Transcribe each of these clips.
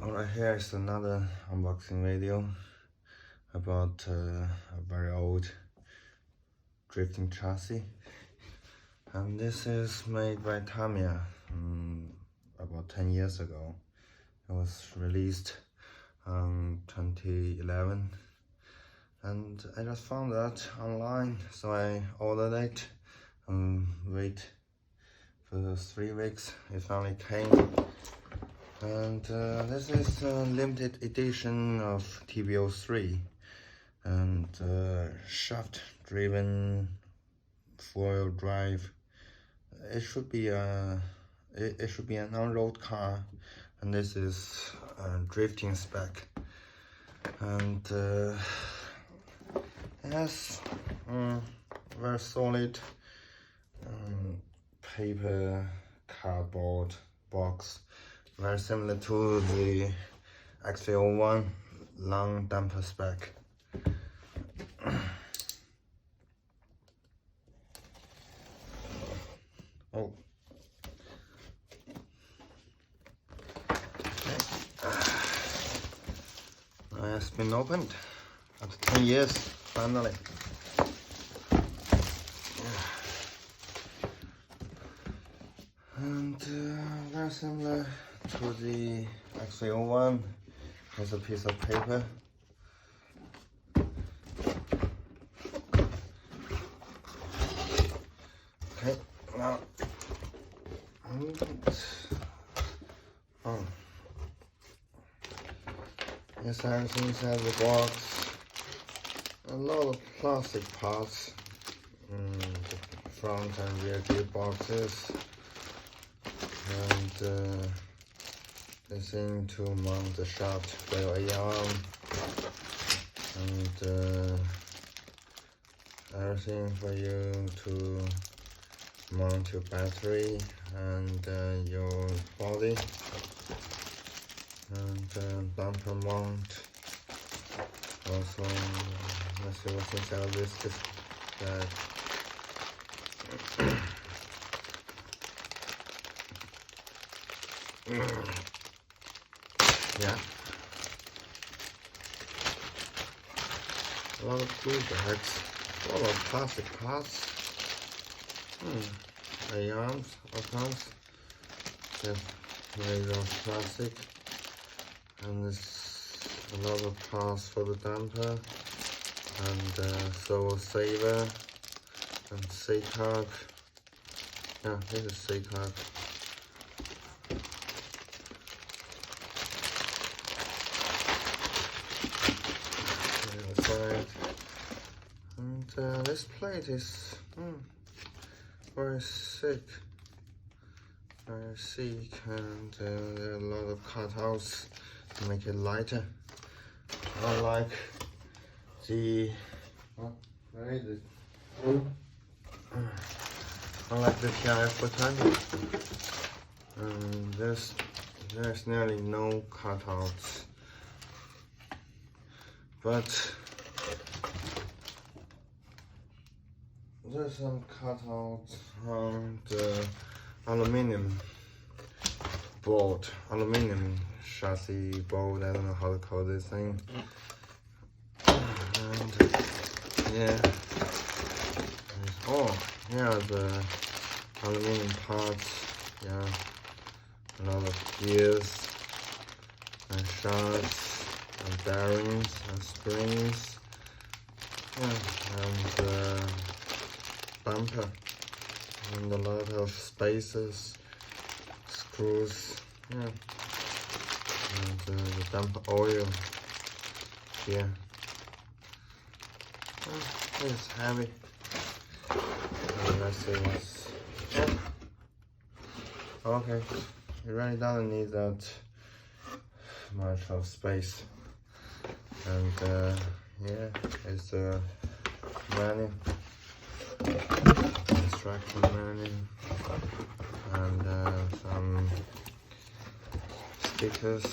Alright, here is another unboxing video about a very old drifting chassis, and this is made by Tamiya about 10 years ago. It was released in 2011, and I just found that online, so I ordered it and wait for 3 weeks. It finally came. And this is a limited edition of TB-03 and shaft-driven four-wheel drive. It should be an on-road car, and this is a drifting spec. And it has very solid paper cardboard box, very similar to the XV01 long damper spec. Oh. Now it has been opened after 10 years, finally. And very similar to the XV01, here's a piece of paper. Okay, now, yes, everything inside the box. A lot of plastic parts, the front and rear gearboxes, and this thing to mount the shaft for your A-arm, and everything for you to mount your battery and your body, and bumper mount. Also, let's see what's inside of this bag. Yeah, a lot of glue bags, a lot of plastic parts, A-arms, accounts, made of plastic, and there's a lot of parts for the damper, and so saver, and C-carb. Yeah, this is C-carb. And this plate is very thick, and there are a lot of cutouts to make it lighter. Unlike the unlike the TIF420, there's nearly no cutouts, but there's some cutouts on the aluminum chassis board. I don't know how to call this thing. And yeah, the aluminum parts. Yeah, a lot of gears and shafts and bearings and springs. Yeah, and bumper, and a lot of spacers, screws, yeah, and the damper oil here. It's heavy. Let's see what's. Okay, it really doesn't need that much of space, and yeah, it's a manual. Instruction manual, and some stickers,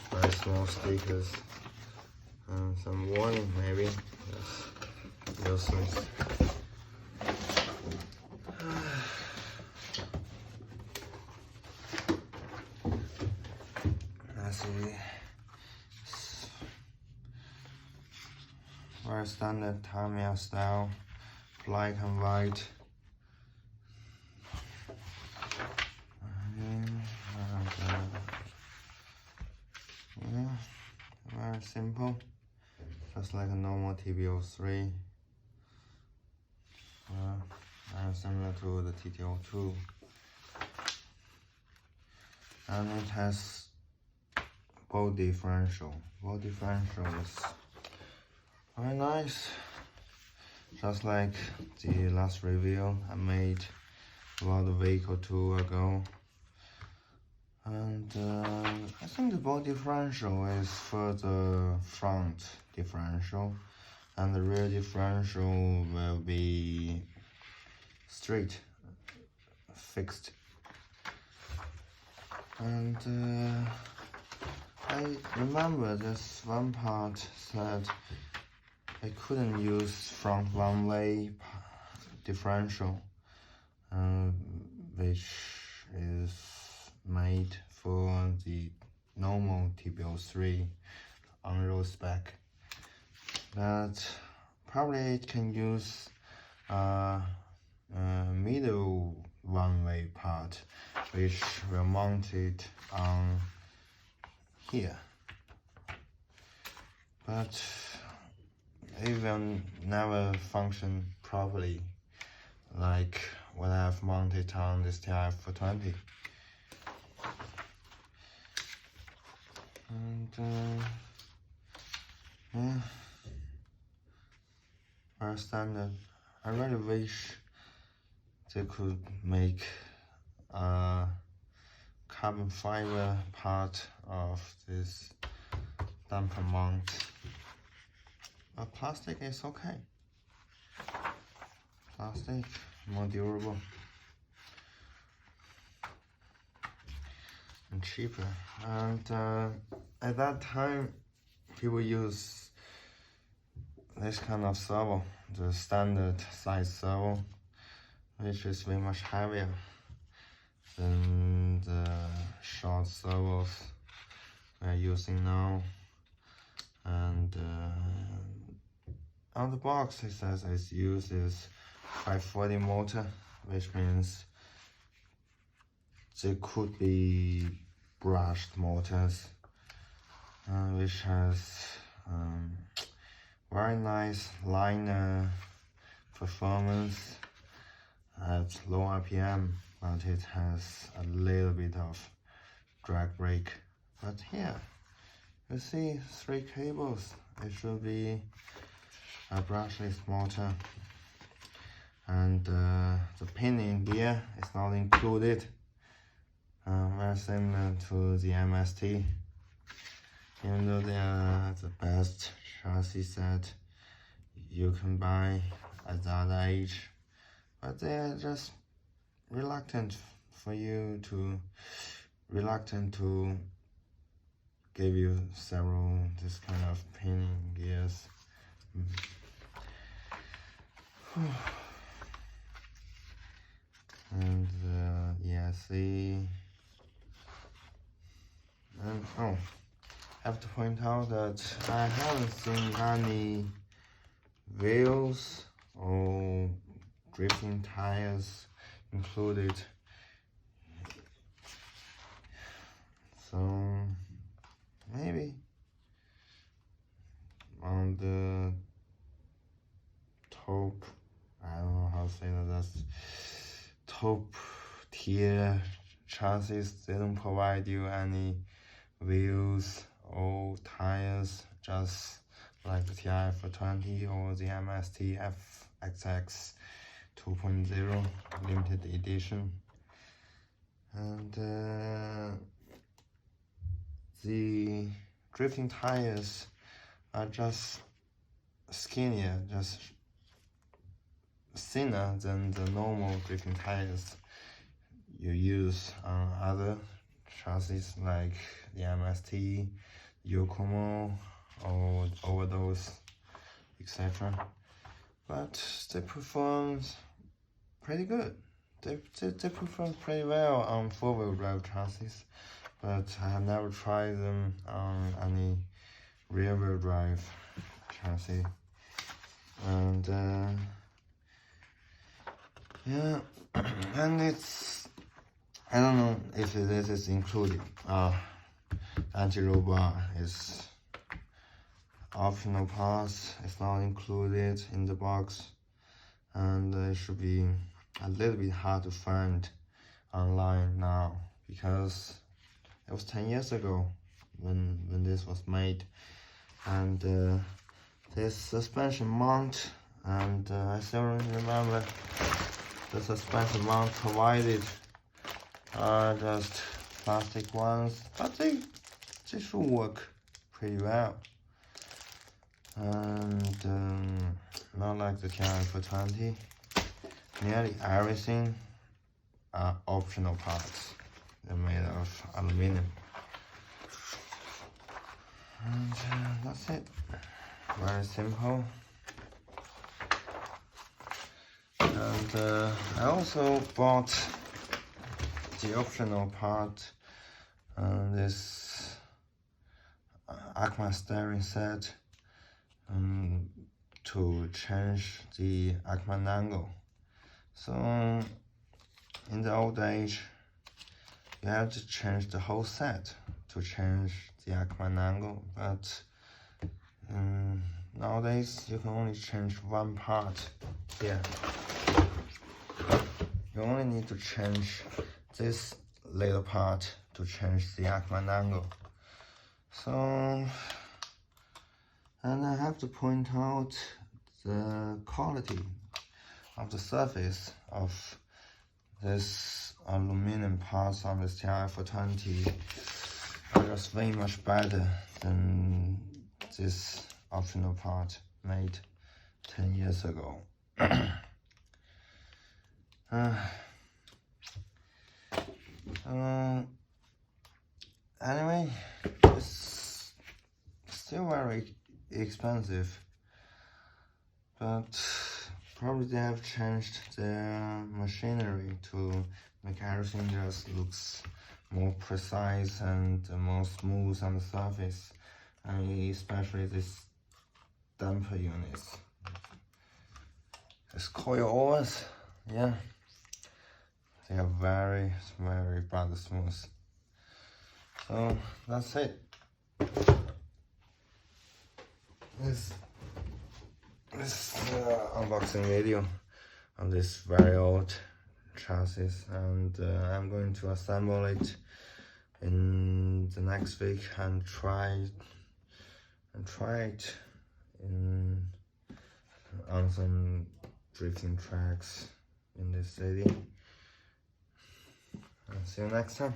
very small stickers, and some warning maybe. Yes, those things. very standard Tamiya style, black and white. Yeah, very simple, just like a normal TB-03. Very similar to the TB-02. And it has both differential. Both differential is very nice, just like the last review I made about the vehicle 2 ago. And I think the both differential is for the front differential, and the rear differential will be straight, fixed. And I remember this one part said I couldn't use front one-way differential, which is made for the normal TB-03 on-road spec. But probably it can use middle one-way part, which will mount it on here. But it will never function properly like what I've mounted on this TB-03. And yeah, very standard. I really wish they could make a carbon fiber part of this damper mount. But plastic is okay. Plastic, more durable and cheaper. And at that time, people use this kind of servo, the standard size servo, which is way much heavier than the short servos we're using now. And on the box it says it uses 540 motor, which means they could be brushed motors, which has very nice liner performance at low RPM, but it has a little bit of drag brake. But here you see 3 cables. It should be a brushless motor, and the pinion gear is not included. Very similar to the MST, even though they are the best chassis set you can buy at that age, but they are just reluctant to give you several this kind of pinion gears. And ESC. And I have to point out that I haven't seen any wheels or drifting tires included. So maybe on the top, I don't know how to say that, that's top tier chassis, they don't provide you any wheels or tires, just like the TB-03 or the MST FXX 2.0 limited edition. And the drifting tires are just skinnier, just thinner than the normal drifting tires you use on other chassis like the MST, Yokomo, or Overdose, etc. But they perform pretty good. They perform pretty well on 4-wheel drive chassis, but I have never tried them on any rear-wheel drive chassis. and yeah, and it's, I don't know if this is included. Anti-roll bar is optional parts. It's not included in the box, and it should be a little bit hard to find online now because it was 10 years ago when this was made. And this suspension mount, and I still remember the suspension mount provided are just plastic ones, but they should work pretty well. And not like the TB-03, nearly everything are optional parts. They're made of aluminum. And that's it. Very simple. And I also bought the optional part, this Acma steering set, to change the Acma angle. So in the old age, you have to change the whole set to change the Acma angle, but nowadays you can only change one part here. You only need to change this little part to change the Acma angle. So, and I have to point out the quality of the surface of this aluminum parts on this TB-03 are just way much better than this optional part made 10 years ago. Anyway, it's still very expensive, but probably they have changed their machinery to make everything just looks more precise and more smooth on the surface, and especially this damper units. This coil ores, yeah, they are very, very rather smooth. So that's it. This unboxing video of this very old chassis, and I'm going to assemble it in the next week and try it on some drifting tracks in this city. And see you next time.